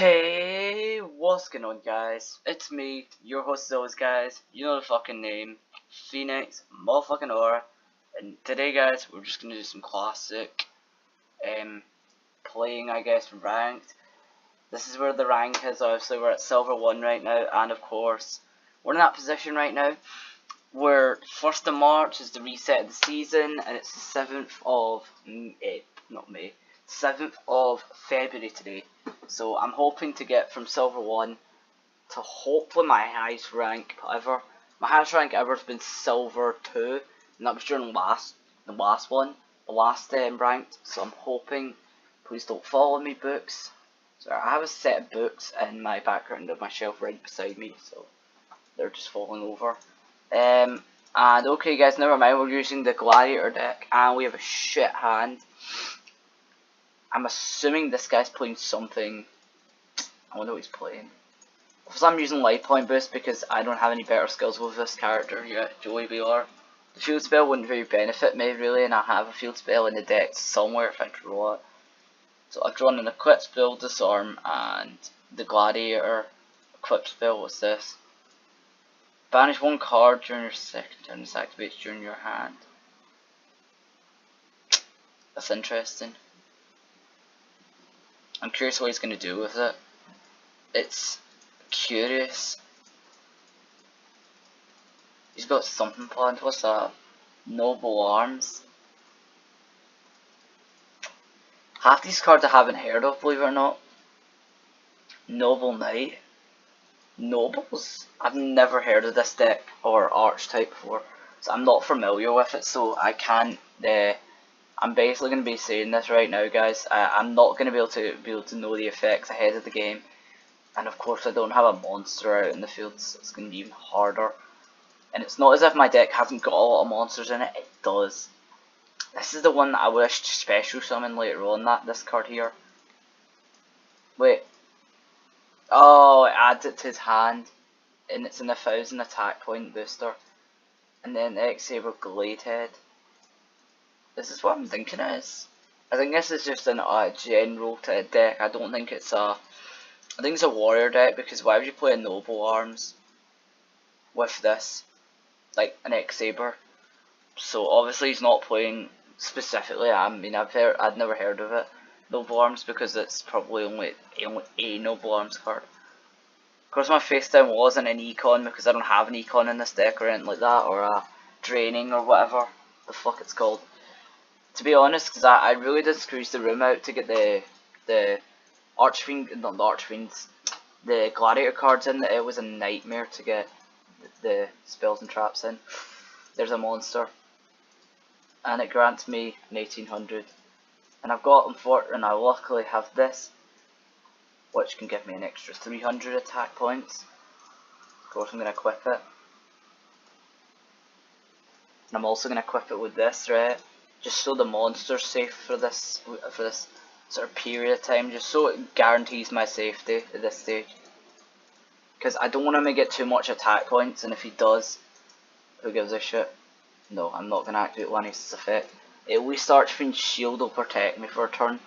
Hey, what's going on, guys? It's me, your host as always, guys. You know the fucking name, Phoenix motherfucking Aura. And today, guys, we're just gonna do some classic playing, I guess, ranked. This is where the rank is. Obviously, we're at Silver 1 right now, and of course, we're in that position right now where 1st of March is the reset of the season, and it's the 7th of not May, 7th of February today. So I'm hoping to get from Silver 1 to hopefully my highest rank ever. My highest rank ever has been Silver 2, and that was during the last ranked. So I'm hoping, please don't follow me, books. So I have a set of books in my background of my shelf right beside me, so they're just falling over. And okay, guys, never mind. We're using the Gladiator deck, and we have a shit hand. I'm assuming this guy's playing something. I wonder what he's playing. Because I'm using Life Point Boost because I don't have any better skills with this character yet, Joey BR. The field spell wouldn't really benefit me really, and I have a field spell in the deck somewhere if I draw it. So I've drawn an Equip spell, Disarm, and the Gladiator Equip spell. What's this? Banish one card during your second turn. This activates during your hand. That's interesting. I'm curious what he's going to do with it. It's curious. He's got something planned. What's that? Noble Arms. Half these cards I haven't heard of, believe it or not. Noble Knight. Nobles? I've never heard of this deck or archetype before, so I'm not familiar with it, so I can't I'm basically going to be saying this right now, guys. I'm not going to be able to know the effects ahead of the game, and of course I don't have a monster out in the field, so it's going to be even harder. And it's not as if my deck hasn't got a lot of monsters in it. It does. This is the one that I wish to special summon later on. This card here. Wait. Oh, it adds it to his hand, and it's an 1000 attack point booster. And then the X-Saber Gladehead. This is what I'm thinking it is. I think this is just a general deck. I don't think it's a. I think it's a warrior deck, because why would you play a Noble Arms with this, like an X-Saber? So obviously he's not playing specifically. I mean, I'd never heard of it, Noble Arms, because it's probably only a Noble Arms card. Of course, my face down wasn't an Econ because I don't have an Econ in this deck or anything like that, or a Draining or whatever the fuck it's called. To be honest, because I really did squeeze the room out to get the Archfiend, not the Archfiends, the Gladiator cards in. It was a nightmare to get the spells and traps in. There's a monster, and it grants me an 1800, and I've got and I luckily have this, which can give me an extra 300 attack points. Of course, I'm going to equip it, and I'm also going to equip it with this, right? Just so the monster's safe for this sort of period of time, just so it guarantees my safety at this stage. Because I don't want him to get too much attack points, and if he does, who gives a shit? No, I'm not going to activate Lannis's effect. At least Archfiend's Shield will protect me for a turn,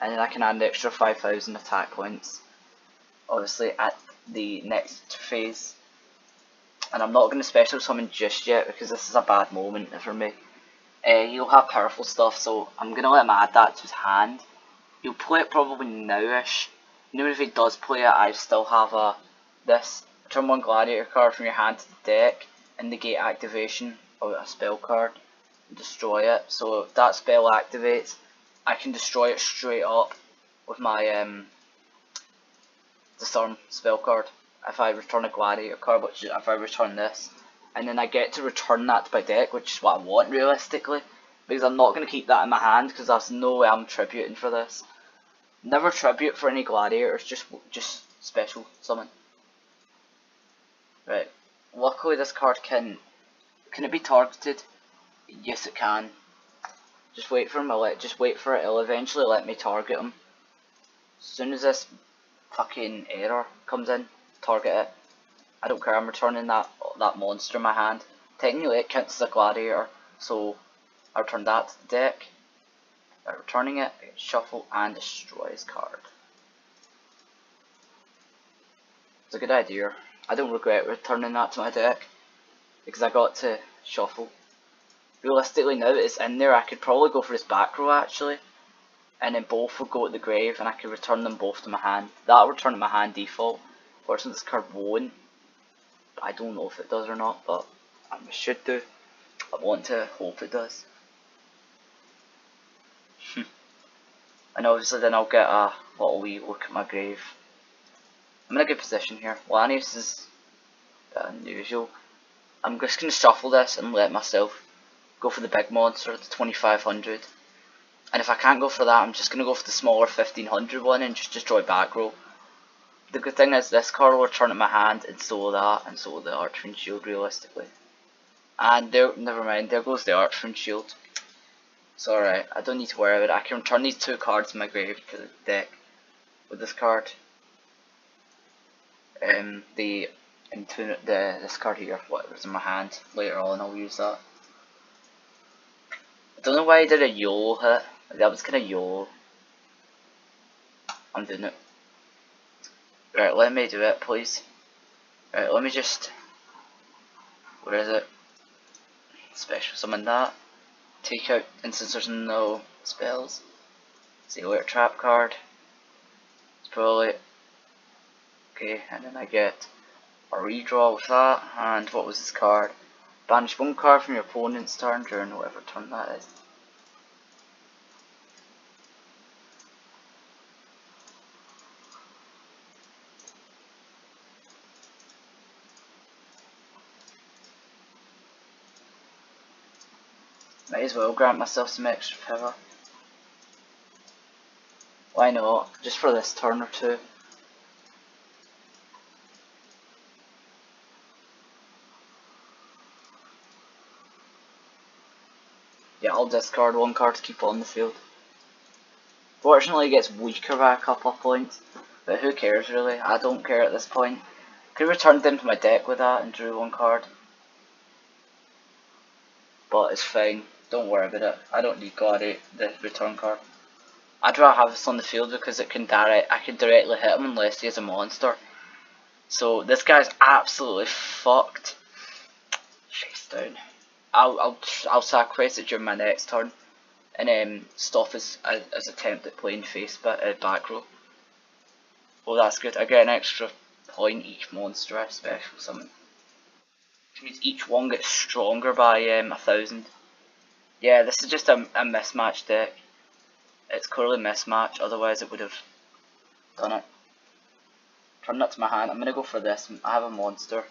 and then I can add an extra 5000 attack points, obviously, at the next phase. And I'm not going to special summon just yet, because this is a bad moment for me. He'll have powerful stuff, so I'm going to let him add that to his hand. He'll play it probably now-ish. Even if he does play it, I still have this turn 1 Gladiator card from your hand to the deck, and negate activation of a spell card, and destroy it. So if that spell activates, I can destroy it straight up with my Disarm spell card. If I return a Gladiator card, which if I return this, and then I get to return that to my deck, which is what I want realistically, because I'm not going to keep that in my hand, because there's no way I'm tributing for this. Never tribute for any gladiators, just special summon. Right. Luckily this card can it be targeted? Yes it can. Just wait for him, just wait for it, it'll eventually let me target him. As soon as this fucking error comes in, target it. I don't care, I'm returning that monster in my hand. Technically it counts as a gladiator, so I return that to the deck. By returning it, I can shuffle and destroy his card. It's a good idea. I don't regret returning that to my deck because I got to shuffle. Realistically, now that it's in there, I could probably go for his back row actually, and then both would go to the grave, and I could return them both to my hand. That'll return to my hand default. Fortunately, this card won't. I don't know if it does or not, but it should do. I want to hope it does. And obviously then I'll get a little wee look at my grave. I'm in a good position here. Lanius is a bit unusual. I'm just going to shuffle this and let myself go for the big monster, the 2500. And if I can't go for that, I'm just going to go for the smaller 1500 one and just destroy back row. The good thing is this card will return to my hand, and so will that, and so will the Archfiend Shield realistically. And there, never mind, there goes the Archfiend Shield. It's alright, I don't need to worry about it. I can return these two cards in my grave to the deck with this card. This card here, whatever's in my hand, later on I'll use that. I don't know why I did a YOLO hit. That was kind of YOLO. I'm doing it. Right, let me do it, please. Right, let me just... Where is it? Special summon that. Take out, and since there's no spells, see alert trap card. It's probably... Okay, and then I get a redraw with that, and what was this card? Banish one card from your opponent's turn during whatever turn that is. Might as well grant myself some extra power. Why not? Just for this turn or two. Yeah, I'll discard one card to keep on the field. Fortunately, it gets weaker by a couple of points, but who cares really? I don't care at this point. Could have returned them to my deck with that and drew one card. But it's fine, don't worry about it. I don't need the return card. I'd rather have this on the field because I can directly hit him unless he has a monster. So this guy's absolutely fucked. Chase down. I'll sacrifice it during my next turn, and stop his attempt at playing back row. Oh, that's good. I get an extra point each monster I special summon. Which means each one gets stronger by 1000. Yeah, this is just a mismatch deck. It's clearly mismatch, otherwise it would have done it. Turn that to my hand. I'm gonna go for this. I have a monster.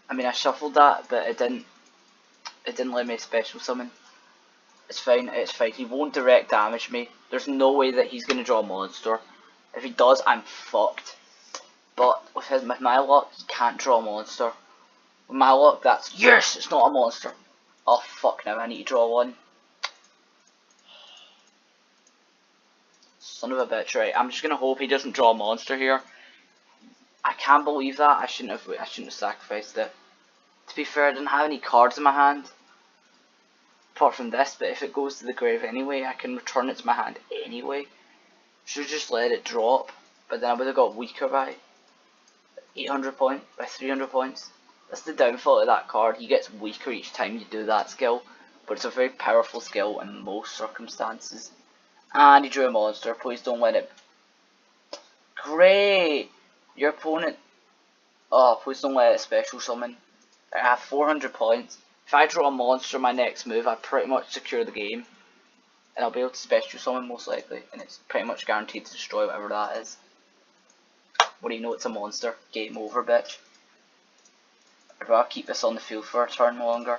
I mean, I shuffled that, but it didn't let me special summon. It's fine, it's fine. He won't direct damage me. There's no way that he's gonna draw a monster. If he does, I'm fucked. But with my luck, he can't draw a monster. With my luck, that's yes, it's not a monster. Oh fuck now, I need to draw one. Son of a bitch, right? I'm just gonna hope he doesn't draw a monster here. I can't believe that. I shouldn't have sacrificed it. To be fair, I didn't have any cards in my hand. Apart from this, but if it goes to the grave anyway, I can return it to my hand anyway. Should have just let it drop, but then I would have got weaker by 800 points, by 300 points. That's the downfall of that card. He gets weaker each time you do that skill, but it's a very powerful skill in most circumstances. And he drew a monster. Please don't let it. Great! Your opponent. Oh, please don't let it special summon. I have 400 points. If I draw a monster my next move, I pretty much secure the game. And I'll be able to special summon most likely. And it's pretty much guaranteed to destroy whatever that is. What do you know, it's a monster. Game over, bitch. I'd rather keep this on the field for a turn longer.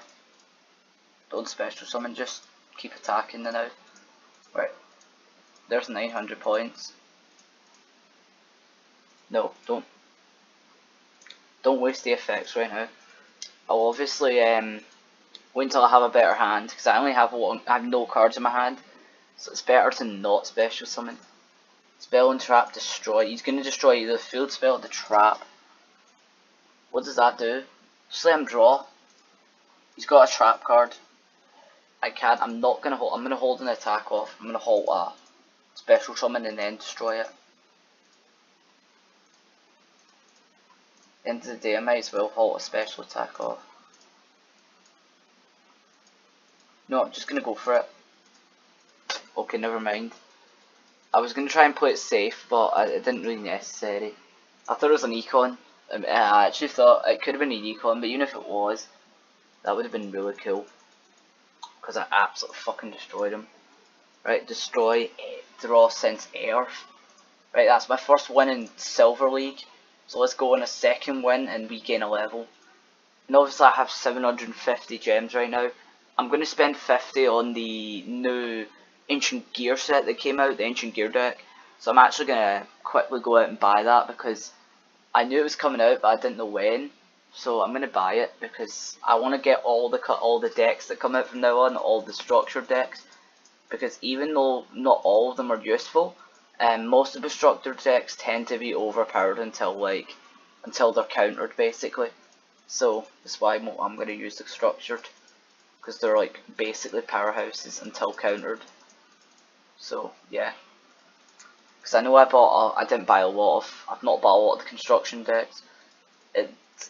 Don't special summon, just keep attacking the now. Right. There's 900 points. No, don't waste the effects right now. I'll obviously wait until I have a better hand, because I only have one. I have no cards in my hand, so it's better to not special summon. Spell and trap, destroy. He's going to destroy either the field spell or the trap. What does that do? Just let him draw. He's got a trap card. I can't. I'm not going to hold. I'm going to hold an attack off. I'm going to hold a special summon and then destroy it. End of the day, I might as well halt a special attack off. No, I'm just gonna go for it. Okay, never mind. I was gonna try and play it safe, but it didn't really necessary. I thought it was an econ. I actually thought it could have been an econ, but even if it was, that would have been really cool. Because I absolutely fucking destroyed him. Right, destroy, draw, sense, earth. Right, that's my first win in Silver League. So let's go on a second win and we gain a level. And obviously I have 750 gems right now. I'm going to spend 50 on the new Ancient Gear set that came out, the Ancient Gear deck. So I'm actually going to quickly go out and buy that because I knew it was coming out but I didn't know when. So I'm going to buy it because I want to get all the decks that come out from now on, all the structured decks. Because even though not all of them are useful, most of the structured decks tend to be overpowered until they're countered basically. So that's why I'm going to use the structured, because they're like basically powerhouses until countered. So yeah, because I know I've not bought a lot of the construction decks.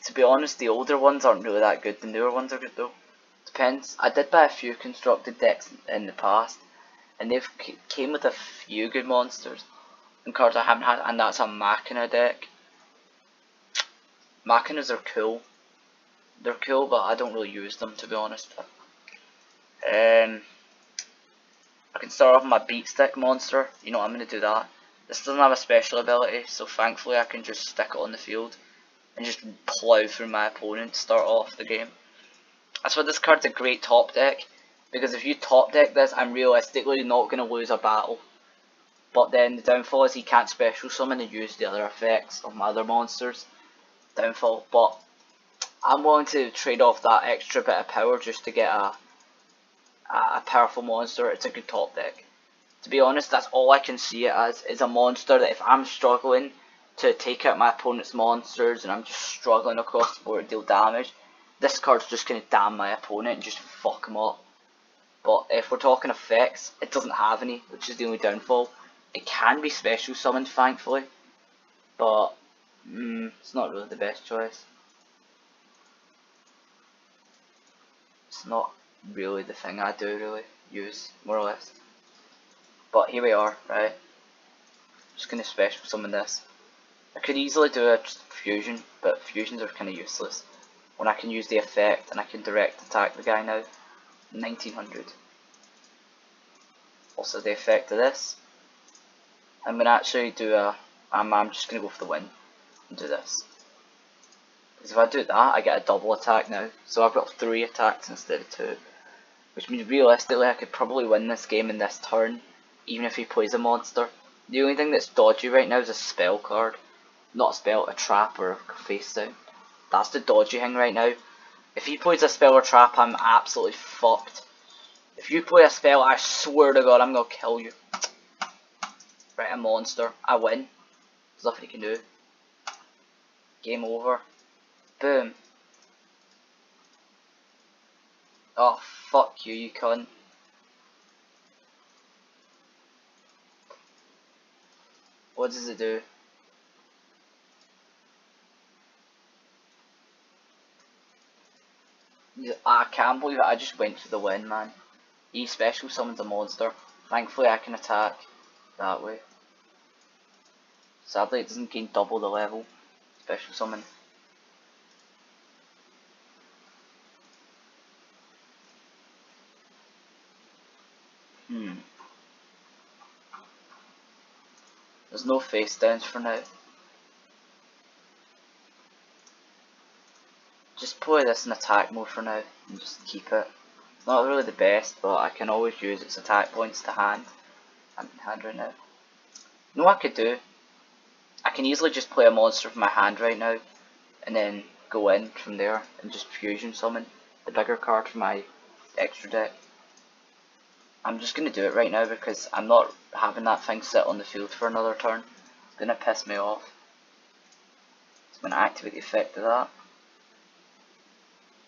To be honest, the older ones aren't really that good. The newer ones are good though. Depends. I did buy a few constructed decks in the past, and they've came with a few good monsters and cards I haven't had, and that's a Machina deck. Machinas are cool. They're cool, but I don't really use them, to be honest. I can start off with my beat stick monster. You know, I'm going to do that. This doesn't have a special ability, so thankfully I can just stick it on the field and just plow through my opponent to start off the game. That's why this card's a great top deck, because if you top deck this, I'm realistically not going to lose a battle. But then the downfall is he can't special summon and use the other effects of my other monsters. Downfall, but I'm willing to trade off that extra bit of power just to get a powerful monster. It's a good top deck. To be honest, that's all I can see it as, is a monster that if I'm struggling to take out my opponent's monsters and I'm just struggling across the board to deal damage, this card's just going to damn my opponent and just fuck him up. But if we're talking effects, it doesn't have any, which is the only downfall. It can be special summoned, thankfully, but it's not really the best choice. It's not really the thing I do really use, more or less. But here we are, right? Just gonna special summon this. I could easily do a fusion, but fusions are kind of useless when I can use the effect and I can direct attack the guy now. 1900. Also the effect of this. I'm gonna actually do I'm just gonna go for the win and do this. Because if I do that, I get a double attack now. So I've got 3 attacks instead of 2. Which means realistically I could probably win this game in this turn, even if he plays a monster. The only thing that's dodgy right now is a spell card. Not a spell, a trap or a face down. That's the dodgy thing right now. If he plays a spell or trap, I'm absolutely fucked. If you play a spell, I swear to God, I'm gonna kill you. Right, a monster. I win. There's nothing he can do. Game over. Boom. Oh, fuck you, you cunt. What does it do? I can't believe it, I just went for the win, man. He special summons a monster. Thankfully I can attack that way. Sadly it doesn't gain double the level. Special summon. There's no face downs for now. Just play this in attack mode for now and just keep it. Not really the best, but I can always use its attack points to hand. I'm in hand right now. You know what I could do? I can easily just play a monster from my hand right now and then go in from there and just fusion summon the bigger card from my extra deck. I'm just going to do it right now because I'm not having that thing sit on the field for another turn. It's going to piss me off. So I'm going to activate the effect of that.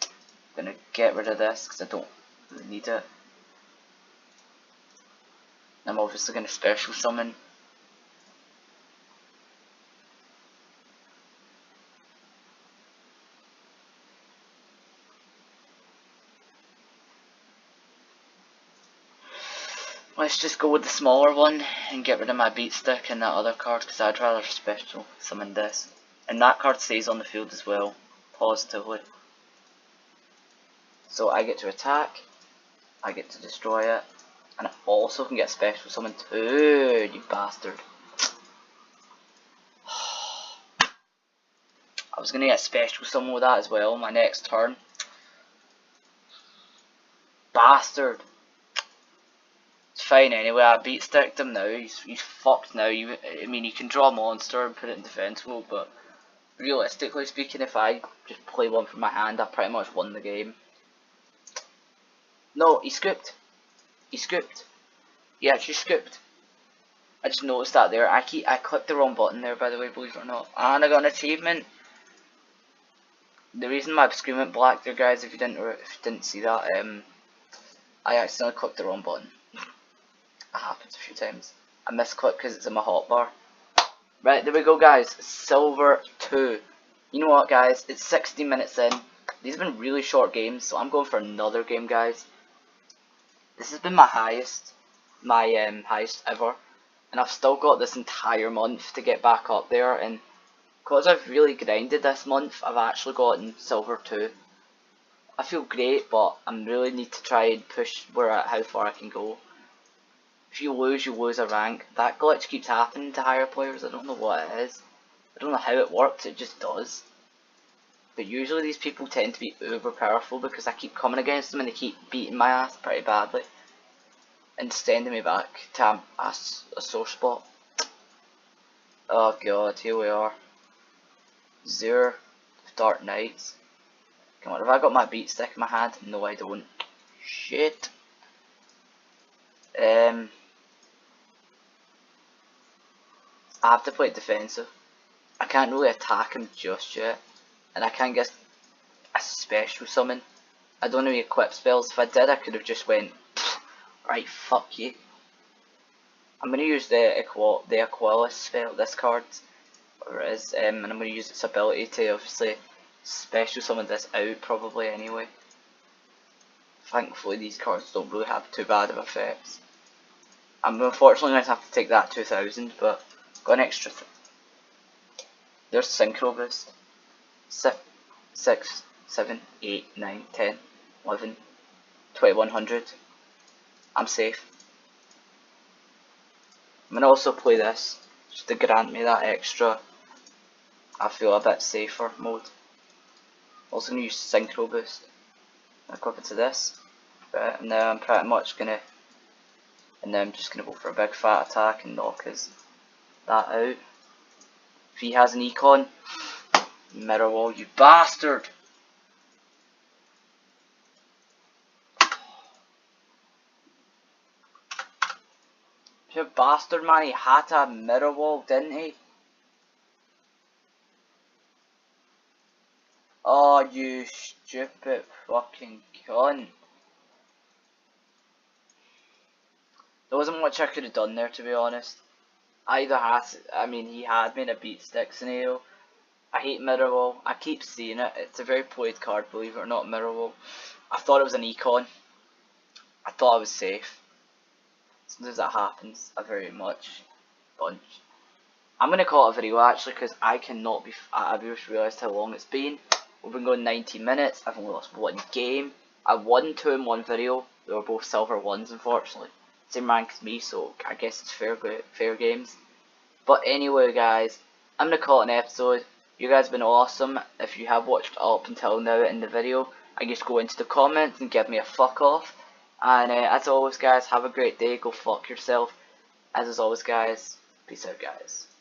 I'm going to get rid of this because I don't really need it. I'm obviously going to special summon. let's just go with the smaller one and get rid of my beat stick and that other card, because I'd rather special summon this. And that card stays on the field as well, positively. So I get to attack, I get to destroy it, and I also can get special summon too, you bastard. I was going to get special summon with that as well my next turn. Bastard. It's fine anyway, I beat sticked him now, he's fucked now. I mean, you can draw a monster and put it in defense mode, but realistically speaking, if I just play one from my hand, I pretty much won the game. No, he scooped. He scooped. He actually scooped. I just noticed that there. I clicked the wrong button there, by the way, believe it or not. And I got an achievement. The reason my screen went black there, guys, if you didn't see that, I accidentally clicked the wrong button. It happens a few times. I misclicked because it's in my hotbar. Right, there we go, guys. Silver 2. You know what, guys? It's 60 minutes in. These have been really short games, so I'm going for another game, guys. This has been my highest ever, and I've still got this entire month to get back up there. And because I've really grinded this month, I've actually gotten silver 2. I feel great, but I really need to try and push how far I can go. If you lose a rank. That glitch keeps happening to higher players. I don't know what it is. I don't know how it works, it just does. But usually these people tend to be uber powerful because I keep coming against them and they keep beating my ass pretty badly. And sending me back to a sore spot. Oh god, here we are. Zero Dark Knights. Come on, have I got my beat stick in my hand? No, I don't. Shit. I have to play it defensive. I can't really attack him just yet. And I can't get a special summon. I don't know any equip spells. If I did, I could have just went, right, fuck you. I'm going to use the Aqualis spell, this card, whatever it is, and I'm going to use its ability to obviously special summon this out probably anyway. Thankfully these cards don't really have too bad of effects. I'm unfortunately going to have to take that 2000, but got an extra. There's Synchro Boost. 6, 7, 8, 9, 10, 11, 2100. I'm safe. I'm going to also play this, just to grant me that extra, I feel a bit safer mode. Also going to use Synchro Boost. I'm going to equip it to this. But now I'm pretty much going to, and now I'm just going to go for a big fat attack and knock that out. If he has an econ, mirror wall, you bastard! You bastard, man, he had a mirror wall, didn't he? Oh, you stupid fucking cunt. There wasn't much I could have done there, to be honest. He had me in a beat stick scenario. I hate mirror wall. I keep seeing it. It's a very played card, believe it or not, mirror wall. I thought it was an econ. I thought I was safe. Sometimes that happens a very much bunch. I'm gonna call it a video actually because I cannot be. I've just realised how long it's been. We've been going 19 minutes. I've only lost one game. I won 2 in one video. They were both silver 1s, unfortunately. Same rank as me, so I guess it's fair games. But anyway, guys, I'm gonna call it an episode. You guys have been awesome. If you have watched up until now in the video, I just go into the comments and give me a fuck off. And as always, guys, have a great day. Go fuck yourself. As always, guys, peace out, guys.